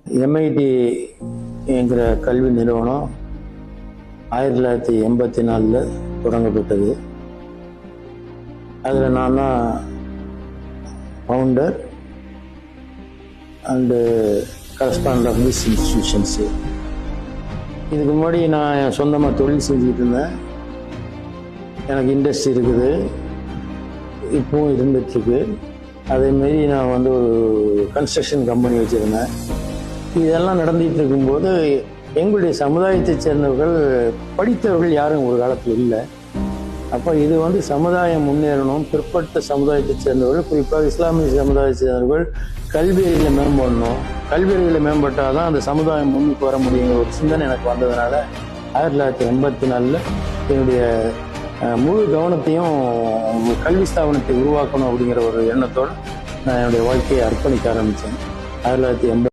MIT என்கிற கல்வி நிறுவனம் 1984 தொடங்கப்பட்டது. அதில் நான் தான் founder and correspondent of this institutions. இதுக்கு முன்னாடி நான் சொந்தமாக தொழில் செஞ்சுக்கிட்டு இருந்தேன். எனக்கு இண்டஸ்ட்ரி இருக்குது, இப்பவும் இருந்துகிட்ருக்கு. அதேமாரி நான் வந்து ஒரு கன்ஸ்ட்ரக்ஷன் கம்பெனி வச்சுருந்தேன். இதெல்லாம் நடந்துகிட்டு இருக்கும்போது எங்களுடைய சமுதாயத்தை சேர்ந்தவர்கள் படித்தவர்கள் யாரும் ஒரு காலத்தில் இல்லை. அப்போ இது வந்து சமுதாயம் முன்னேறணும், பிற்பட்ட சமுதாயத்தை சேர்ந்தவர்கள், குறிப்பாக இஸ்லாமிய சமுதாயத்தை சேர்ந்தவர்கள் கல்வியறிவில் மேம்படணும். கல்வியறிவில் மேம்பட்டால் தான் அந்த சமுதாயம் முன்னுக்கு வர முடியுங்கிற ஒரு சிந்தனை எனக்கு வந்ததுனால 1984 என்னுடைய முழு கவனத்தையும் கல்வி ஸ்தாபனத்தை உருவாக்கணும் அப்படிங்கிற ஒரு எண்ணத்தோடு நான் என்னுடைய வாழ்க்கையை அர்ப்பணிக்க ஆரம்பித்தேன். 1980